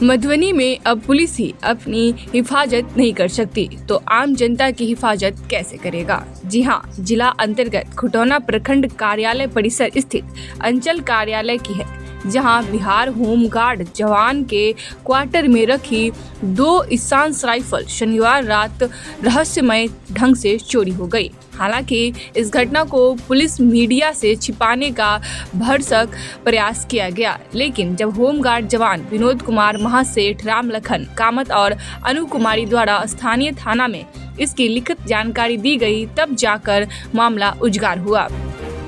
मधुबनी में अब पुलिस ही अपनी हिफाजत नहीं कर सकती तो आम जनता की हिफाजत कैसे करेगा। जी हां, जिला अंतर्गत खुटौना प्रखंड कार्यालय परिसर स्थित अंचल कार्यालय की है, जहां बिहार होमगार्ड जवान के क्वार्टर में रखी 2 इंसास राइफल शनिवार रात रहस्यमय ढंग से चोरी हो गई। हालांकि इस घटना को पुलिस मीडिया से छिपाने का भरसक प्रयास किया गया, लेकिन जब होमगार्ड जवान विनोद कुमार महासेठ, राम लखन कामत और अनु कुमारी द्वारा स्थानीय थाना में इसकी लिखित जानकारी दी गई, तब जाकर मामला उजागर हुआ।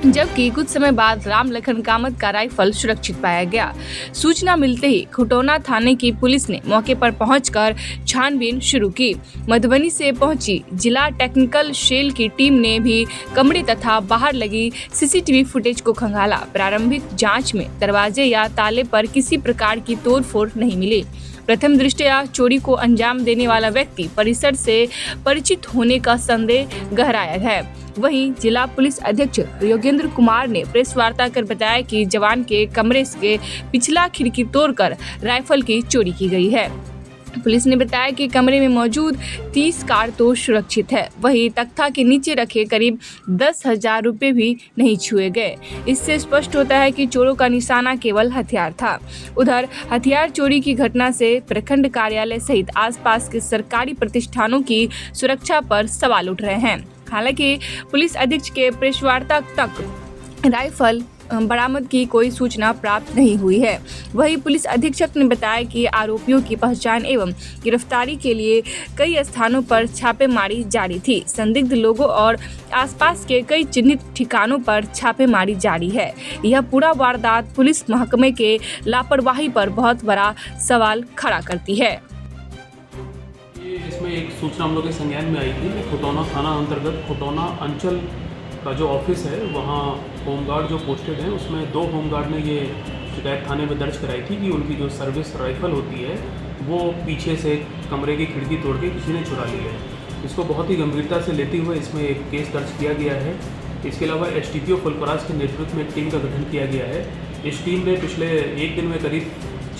जबकि कुछ समय बाद राम लखन कामत का राइफल सुरक्षित पाया गया। सूचना मिलते ही खुटौना थाने की पुलिस ने मौके पर पहुंचकर छानबीन शुरू की। मधुबनी से पहुंची जिला टेक्निकल सेल की टीम ने भी कमरे तथा बाहर लगी सीसीटीवी फुटेज को खंगाला। प्रारंभिक जांच में दरवाजे या ताले पर किसी प्रकार की तोड़फोड़ नहीं मिली। प्रथम दृष्टया चोरी को अंजाम देने वाला व्यक्ति परिसर से परिचित होने का संदेह गहराया है। वहीं जिला पुलिस अधीक्षक योगेंद्र कुमार ने प्रेस वार्ता कर बताया कि जवान के कमरे के पिछला खिड़की तोड़कर राइफल की चोरी की गई है। पुलिस ने बताया कि कमरे में मौजूद 30 कारतूस सुरक्षित है। वहीं तख्ता के नीचे रखे करीब 10,000 रुपये भी नहीं छुए गए। इससे स्पष्ट होता है कि चोरों का निशाना केवल हथियार था। उधर हथियार चोरी की घटना से प्रखंड कार्यालय सहित आसपास के सरकारी प्रतिष्ठानों की सुरक्षा पर सवाल उठ रहे हैं। हालांकि पुलिस अधीक्षक के प्रेस वार्ता तक राइफल बरामद की कोई सूचना प्राप्त नहीं हुई है। वहीं पुलिस अधीक्षक ने बताया कि आरोपियों की पहचान एवं गिरफ्तारी के लिए कई स्थानों पर छापेमारी जारी थी। संदिग्ध लोगों और आसपास के कई चिन्हित ठिकानों पर छापेमारी जारी है। यह पूरा वारदात पुलिस महकमे के लापरवाही पर बहुत बड़ा सवाल खड़ा करती है। इसमें एक सूचना हम लोग के संज्ञान में आई थी कि खुटौना थाना अंतर्गत खुटौना अंचल का जो ऑफिस है वहाँ होमगार्ड जो पोस्टेड हैं उसमें 2 होमगार्ड ने ये शिकायत थाने में दर्ज कराई थी कि उनकी जो सर्विस राइफ़ल होती है वो पीछे से कमरे की खिड़की तोड़ के किसी ने चुरा ली है। इसको बहुत ही गंभीरता से लेते हुए इसमें एक केस दर्ज किया गया है। इसके अलावा एसटीपीओ फुलपराज के नेतृत्व में एक टीम का गठन किया गया है। इस टीम ने पिछले एक दिन में करीब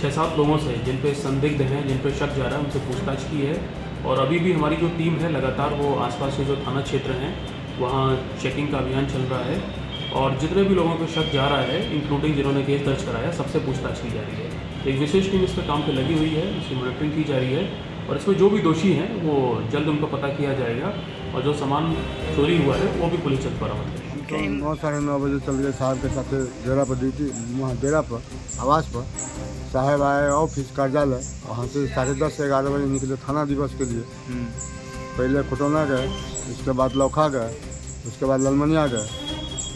6-7 लोगों से जिन पे संदिग्ध हैं, जिन पे शक जा रहा है, उनसे पूछताछ की है और अभी भी हमारी जो टीम है लगातार वो आसपास के जो थाना क्षेत्र हैं वहाँ चेकिंग का अभियान चल रहा है और जितने भी लोगों को शक जा रहा है, इंक्लूडिंग जिन्होंने केस दर्ज कराया, सबसे पूछताछ की जा रही है। एक विशेष टीम इस पर काम पे लगी हुई है, इसकी मॉनिटरिंग की जा रही है और इसमें जो भी दोषी हैं वो जल्द उनको पता किया जाएगा और जो सामान चोरी हुआ है वो भी पुलिस जल्द बरामद करेगी। 9-9:30 बजे चल गए साहब के साथ डेरा पर ड्यूटी, वहाँ डेरा पर आवास पर साहब आए ऑफिस कार्यालय, वहाँ से 10:30 से 11 बजे निकले थाना दिवस के लिए। पहले खुटौना गए, उसके बाद लौखा गए, उसके बाद ललमनिया गए,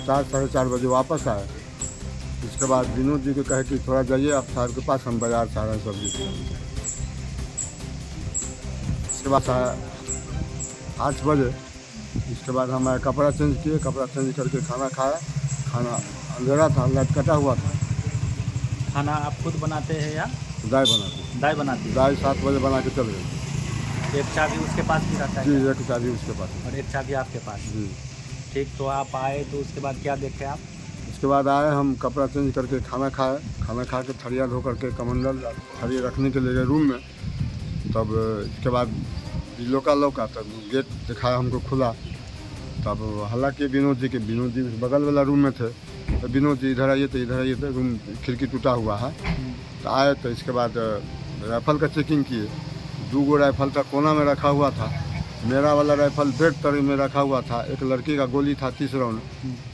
4-4:30 बजे वापस आए। इसके बाद विनोद जी को कहे कि थोड़ा जाइए आप साहब के पास, हम बाजार से आ रहे हैं सब्जी। इसके बाद 8 बजे इसके बाद हम आए, कपड़ा चेंज किए, कपड़ा चेंज करके खाना खाया। खाना अंधेरा था, लाइट कटा हुआ था। खाना आप खुद बनाते हैं या दाई बनाते? दाई बनाती है। दाई 7 बजे बना के चल गए। एक चाबी उसके पास भी रहता है? जी, एक चाबी उसके पास और एक चाबी आपके पास? जी। ठीक, तो आप आए तो उसके बाद क्या देखे आप? उसके बाद आए, हम कपड़ा चेंज करके खाना खाए। खाना खा के थड़िया धो करके कमंडल थड़िया रखने के लिए गए रूम में। तब इसके बाद लौका तब गेट दिखाया हमको खुला। तब हालांकि विनोद जी बगल वाला रूम में थे, तो विनोद जी इधर आइए तो रूम खिड़की टूटा हुआ है। तो आए तो इसके बाद राइफल का चेकिंग किए। 2 राइफल था, कोना में रखा हुआ था। मेरा वाला राइफल बेड तरी में रखा हुआ था। एक लड़की का गोली था 30 राउंड,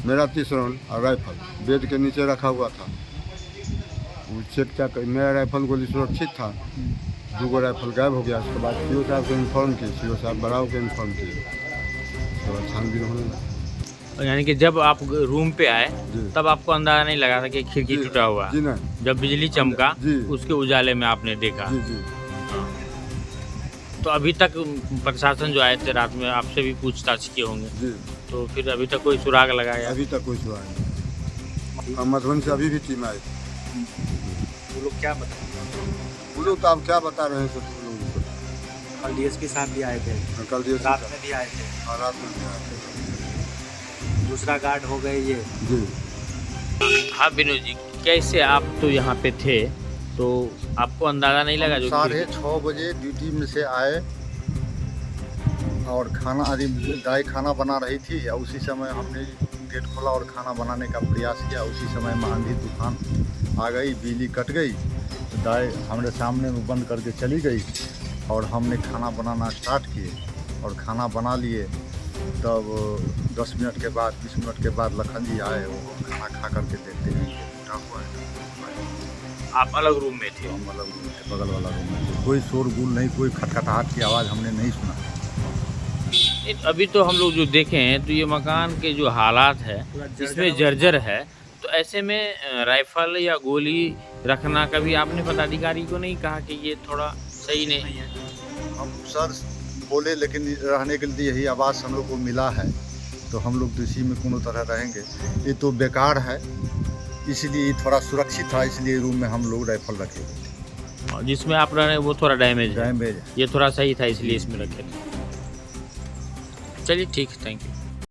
मेरा 30 राउंड और राइफल बेड के नीचे रखा हुआ था। वो चेक क्या कर, मेरा राइफल गोली सुरक्षित था। 2 राइफल गायब हो गया। उसके बाद सीओ साहब को इन्फॉर्म किए, सीओ साहब बड़ाव को इन्फॉर्म किए। उसके बाद छानबीन होने लगा। यानी कि जब आप रूम पे आए तब आपको अंदाजा नहीं लगा था कि खिड़की टूटा हुआ? जी नहीं। जब बिजली चमका जी, उसके उजाले में आपने देखा? जी जी। तो अभी तक प्रशासन जो आए थे रात में आपसे भी पूछताछ किए होंगे जी। तो फिर अभी तक कोई सुराग लगाया? अभी तक कोई सुराग नहीं। हम मधुबनी से अभी भी टीम आई। वो लोग क्या बता रहे? वो लोग तो आप क्या बता रहे हैं सब लोगों को। कल डीएसपी साहब भी आए थे, कल रात में भी आए थे और रात में भी आए थे। दूसरा गार्ड हो गए ये। जी। हाँ विनोद जी, कैसे आप तो यहाँ पे थे तो आपको अंदाज़ा नहीं लगा जो कि 6:30 बजे ड्यूटी में से आए और खाना आदि दाई खाना बना रही थी और उसी समय हमने गेट खोला और खाना बनाने का प्रयास किया। उसी समय में आंधी तूफान आ गई, बिजली कट गई, तो दाई हमारे सामने में बंद करके चली गई और हमने खाना बनाना स्टार्ट किए और खाना बना लिए। तब 10 मिनट के बाद 20 मिनट के बाद लखन जी आए, वो खाना खा करके देखते हैं कि टूटा हुआ है। आप अलग रूम में थे? हम अलग रूम थे, बगल वाला रूम में थे। कोई शोरगुल नहीं, कोई खटखटाहट की आवाज़ हमने नहीं सुना। अभी तो हम लोग जो देखे हैं तो ये मकान के जो हालात है इसमें जर्जर है, तो ऐसे में राइफल या गोली रखना कभी आपने पदाधिकारी को नहीं कहा कि ये थोड़ा सही नहीं है? हम सर बोले, लेकिन रहने के लिए यही आवाज़ हम लोग को मिला है, तो हम लोग तो इसी में कोनो तरह रहेंगे। ये तो बेकार है, इसलिए थोड़ा सुरक्षित था, इसलिए रूम में हम लोग राइफल रखे थे। और जिसमें आप रह रहे हैं वो थोड़ा डैमेज है, डैमेज ये थोड़ा सही था इसलिए इसमें रखे थे। चलिए ठीक है, थैंक यू।